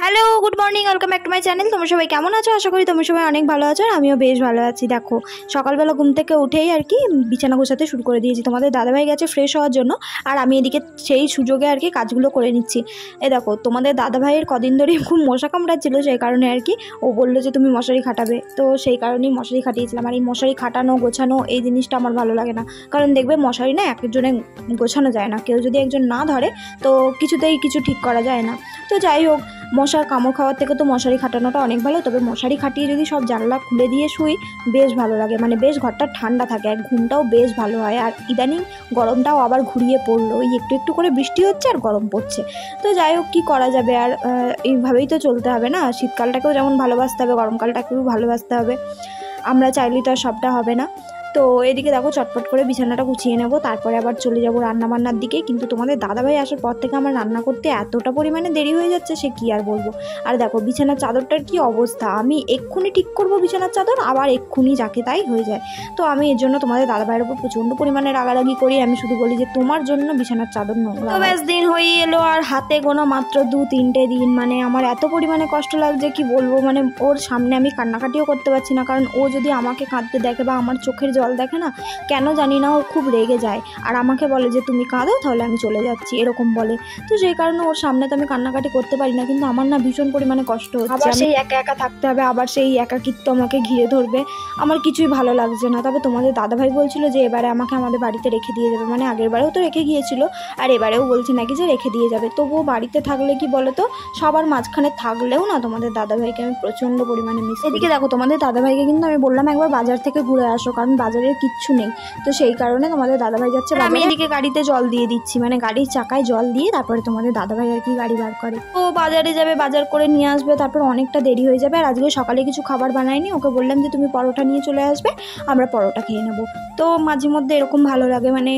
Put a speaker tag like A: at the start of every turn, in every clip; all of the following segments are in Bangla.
A: Hello, good morning, welcome back to my channel. তোমরা সবাই কেমন আছো? আশা করি তোমরা সবাই অনেক ভালো আছো আর আমিও বেশ ভালো আছি। দেখো, সকালবেলা ঘুম থেকে উঠেই আর কি বিছানা গোছাতে শুরু করে দিয়েছি। তোমাদের দাদাভাই গেছে ফ্রেশ হওয়ার জন্য আর আমি এদিকে সেই সুযোগে আর কি কাজগুলো করে নিচ্ছি। দেখো, তোমাদের দাদাভাইয়ের কদিন ধরেই খুব মশা কামড়াচ্ছিল, সেই কারণে আর কি ও বললো যে তুমি মশারি খাটাবে, তো সেই কারণেই মশারি খাটিয়েছিলাম। আর এই মশারি খাটানো গোছানো এই জিনিসটা আমার ভালো লাগে না, কারণ দেখবে মশারি না একজনে গোছানো যায় না, কেউ যদি একজন না ধরে তো কিছুতেই কিছু ঠিক করা যায় না। তো যাই হোক, মশার কামড় খাওয়ার থেকে তো মশারি খাটানোটা অনেক ভালো। তবে মশারি খাটিয়ে যদি সব জানলা খুলে দিয়ে শুই বেশ ভালো লাগে, মানে বেশ ঘরটা ঠান্ডা থাকে আর ঘুমটাও বেশ ভালো হয়। আর ইদানিং গরমটাও আবার ঘুরিয়ে পড়লো, ওই একটু একটু করে বৃষ্টি হচ্ছে আর গরম পড়ছে। তো যাই হোক, কী করা যাবে আর, এইভাবেই তো চলতে হবে না। শীতকালটাকেও যেমন ভালোবাসতে হবে, গরমকালটাকেও ভালোবাসতে হবে। আমরা চাইলেই তো আর সবটা হবে না। তো এদিকে দেখো, চটপট করে বিছানাটা গুছিয়ে নেবো, তারপরে আবার চলে যাবো রান্নাবান্নার দিকে। কিন্তু তোমাদের দাদাভাই আসার পর থেকে আমার রান্না করতে এতটা পরিমাণে দেরি হয়ে যাচ্ছে, সে কী আর বলবো। আর দেখো বিছানার চাদরটার কি অবস্থা, আমি এক্ষুনি ঠিক করবো বিছানার চাদর, আবার এক্ষুনি যাকে তাই হয়ে যায়। তো আমি এর জন্য তোমাদের দাদাভাইয়ের উপর প্রচণ্ড পরিমাণে রাগারাগি করি। আমি শুধু বলি যে তোমার জন্য বিছানার চাদর নোংরা। তো বেশ দিন হয়ে এলো আর হাতে গোনা মাত্র 2-3টে দিন, মানে আমার এত পরিমাণে কষ্ট লাগছে কি বলবো। মানে ওর সামনে আমি কান্নাকাটিও করতে পারছি না, কারণ ও যদি আমাকে কাঁদতে দেখে বা আমার চোখের জল দেখে না, কেন জানি না ও খুব রেগে যায় আর আমাকে বলে যে তুমি কাঁদো তাহলে আমি চলে যাচ্ছি, এরকম বলে। তো সেই কারণে ওর সামনে তো আমি কান্নাকাটি করতে পারি না, কিন্তু আমার না ভীষণ পরিমাণে কষ্ট হচ্ছে। আবার সেই একা একা থাকতে হবে, আবার সেই একাকিত্ব আমাকে ঘিরে ধরবে, আমার কিছুই ভালো লাগছে না। তবে তোমাদের দাদাভাই বলছিল যে এবারে আমাকে আমাদের বাড়িতে রেখে দিয়ে যাবে, মানে আগের বারেও তো রেখে গিয়েছিল আর এবারেও বলছে নাকি যে রেখে দিয়ে যাবে। তবুও বাড়িতে থাকলে কি বলো তো, সবার মাঝখানে থাকলেও না তোমাদের দাদাভাইকে আমি প্রচণ্ড পরিমাণে মিস। এদিকে দেখো, তোমাদের দাদাভাইকে কিন্তু আমি বললাম একবার বাজার থেকে ঘুরে আসো, কারণ বাজারের কিচ্ছু নেই। তো সেই কারণে তোমাদের দাদাভাই যাচ্ছে, আমি এদিকে গাড়িতে জল দিয়ে দিচ্ছি, মানে গাড়ির চাকায় জল দিয়ে তারপরে তোমাদের দাদাভাই আর কি গাড়ি বার করে। ও বাজারে যাবে, বাজার করে নিয়ে আসবে, তারপর অনেকটা দেরি হয়ে যাবে। আর আজকে সকালে কিছু খাবার বানাইনি, ওকে বললাম যে তুমি পরোটা নিয়ে চলে আসবে, আমরা পরোটা খেয়ে নেবো। তো মাঝে মধ্যে এরকম ভালো লাগে, মানে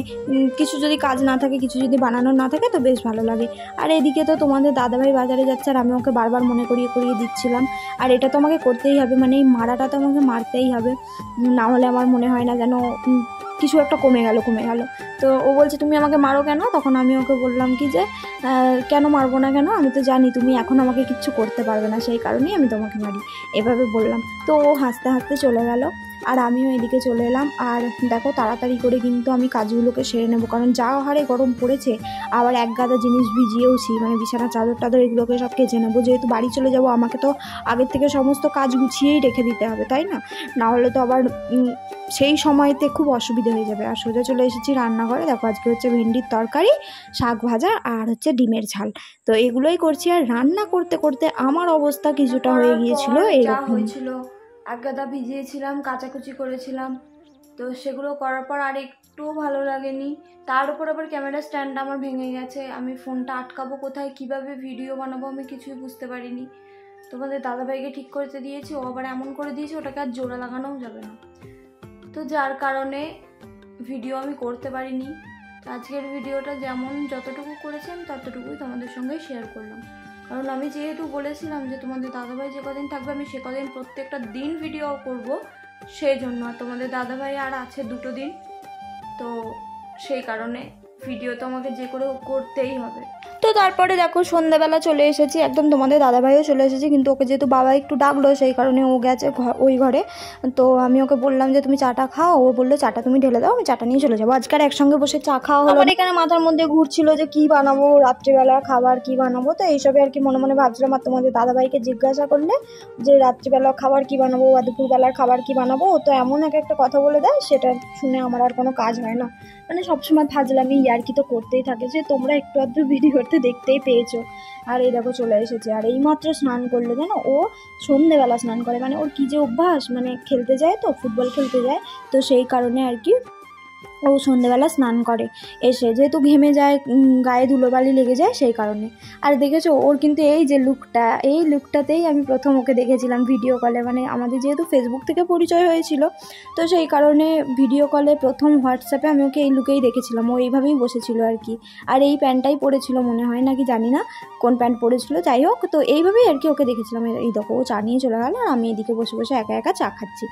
A: কিছু যদি কাজ না থাকে, কিছু যদি বানানো না থাকে তো বেশ ভালো লাগে। আর এদিকে তো তোমাদের দাদাভাই বাজারে যাচ্ছে আর আমি ওকে বারবার মনে করিয়ে দিচ্ছিলাম। আর এটা তো আমাকে করতেই হবে, মানে এই মারাটা তো আমাকে মারতেই হবে, না হলে আমার মনে হয় না যেন কিছু একটা কমে গেল। তো ও বলছে তুমি আমাকে মারো কেন? তখন আমি ওকে বললাম কি যে কেন মারবো না কেন, আমি তো জানি তুমি এখন আমাকে কিচ্ছু করতে পারবে না, সেই কারণেই আমি তোমাকে মারি, এভাবে বললাম। তো ও হাসতে হাসতে চলে গেল আর আমিও এদিকে চলে এলাম। আর দেখো, তাড়াতাড়ি করে কিন্তু আমি কাজগুলোকে সেরে নেবো, কারণ যা হারে গরম পড়েছে, আবার এক গাদা জিনিস ভিজিয়েওছি, মানে বিছানা চাদর টাদর এগুলোকে সব কেচে নেবো। যেহেতু বাড়ি চলে যাবো, আমাকে তো আগের থেকে সমস্ত কাজ গুছিয়েই রেখে দিতে হবে, তাই না? না হলে তো আবার সেই সময়তে খুব অসুবিধা হয়ে যাবে। আর সোজা চলে এসেছি রান্নাঘরে। দেখো, আজকে হচ্ছে ভেন্ডির তরকারি, শাক ভাজা আর হচ্ছে ডিমের ঝাল। তো এগুলোই করছি। আর রান্না করতে করতে আমার অবস্থা কিছুটা হয়ে গিয়েছিল এরকম হয়েছিল। এক গাদা ভিজিয়েছিলাম, কাচাকুচি করেছিলাম, তো সেগুলো করার পর আর একটুও ভালো লাগেনি। তার উপর আবার ক্যামেরা স্ট্যান্ড আমার ভেঙে গেছে, আমি ফোনটা আটকাবো কোথায়, কিভাবে ভিডিও বানাবো আমি কিছুই বুঝতে পারিনি। তোমাদের দাদাভাইকে ঠিক করতে দিয়েছি, ও আবার এমন করে দিয়েছে ওটাকে আর জোড়া লাগানোও যাবে না, তো যার কারণে ভিডিও আমি করতে পারিনি। আজকের ভিডিওটা যেমন যতটুকু করেছি আমি ততটুকুই তোমাদের সঙ্গে শেয়ার করলাম, কারণ আমি যেহেতু বলেছিলাম যে তোমাদের দাদাভাই যে কদিন থাকবে আমি সে কদিন প্রত্যেকটা দিন ভিডিও করব, সেই জন্য। আর তোমাদের দাদাভাই আর আছে 2 দিন, তো সেই কারণে ভিডিও তো আমাকে যে করে করতেই হবে। তো তারপরে দেখো, সন্ধ্যাবেলা চলে এসেছি, একদম তোমাদের দাদাভাইও চলে এসেছে, কিন্তু ওকে যেহেতু বাবা একটু ডাকলো সেই কারণে ও গেছে ওই ঘরে। তো আমি ওকে বললাম যে তুমি চাটা খাও, ও বললো চাটা তুমি ঢেলে দাও, আমি চাটা নিয়ে চলে যাবো। আজকাল একসঙ্গে বসে চা খাওয়া হলো। আমার এখানে মাথার মধ্যে ঘুরছিল যে কি বানাবো রাত্রিবেলা খাবার, কি বানাবো, তো এইসবে আর কি মনে মনে ভাবছিলাম। আর তোমাদের দাদাভাইকে জিজ্ঞাসা করলে যে রাত্রিবেলা খাবার কি বানাবো বা দুপুরবেলার খাবার কি বানাবো, ও তো এমন একটা কথা বলে দেয়, সেটা শুনে আমার আর কোনো কাজ হয় না। মানে সবসময় ফাজলামি ইয়ার্কি তো করতেই থাকে, যে তোমরা একটু আধটু ভিডিওতে দেখতেই পেয়েছো। আর এই দেখো চলে এসেছে, আর এইমাত্র স্নান করলো, জানো ও সন্ধ্যেবেলা স্নান করে, মানে ওর কী যে অভ্যাস, মানে খেলতে যায় তো, ফুটবল খেলতে যায়, তো সেই কারণে আর কি ও সন্ধ্যেবেলা স্নান করে, এসে যেহেতু ঘেমে যায়, গায়ে ধুলোবালি লেগে যায়, সেই কারণে। আর দেখেছো ওর কিন্তু এই যে লুকটা, এই লুকটাতেই আমি প্রথম ওকে দেখেছিলাম ভিডিও কলে, মানে আমাদের যেহেতু ফেসবুক থেকে পরিচয় হয়েছিল, তো সেই কারণে ভিডিও কলে প্রথম হোয়াটসঅ্যাপে আমি ওকে এই লুকেই দেখেছিলাম, ও এইভাবেই বসেছিল আর কি। আর এই প্যান্টটাই পরেছিল মনে হয়, নাকি জানি না কোন প্যান্ট পরেছিল, যাই হোক, তো এইভাবেই আর কি ওকে দেখেছিলাম। এই দেখো ও চা নিয়ে চলে গেল আর আমি এদিকে বসে বসে একা একা চা খাচ্ছি।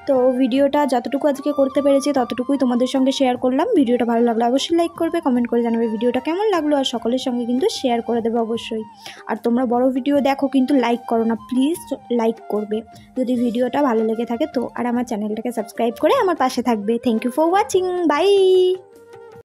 A: তো ভিডিওটা যতটুকু আজকে করতে পেরেছি ততটুকুই তোমাদের সঙ্গে শেয়ার করলাম। ভিডিওটা ভালো লাগলে অবশ্যই লাইক করবে, কমেন্ট করে জানাবে ভিডিওটা কেমন লাগলো, আর সকলের সঙ্গে কিন্তু শেয়ার করে দেবে অবশ্যই। আর তোমরা বড় ভিডিও দেখো কিন্তু লাইক করো না, প্লিজ লাইক করবে যদি ভিডিওটা ভালো লেগে থাকে তো। আর আমার চ্যানেলটাকে সাবস্ক্রাইব করে আমার পাশে থাকবে। Thank you for watching, by.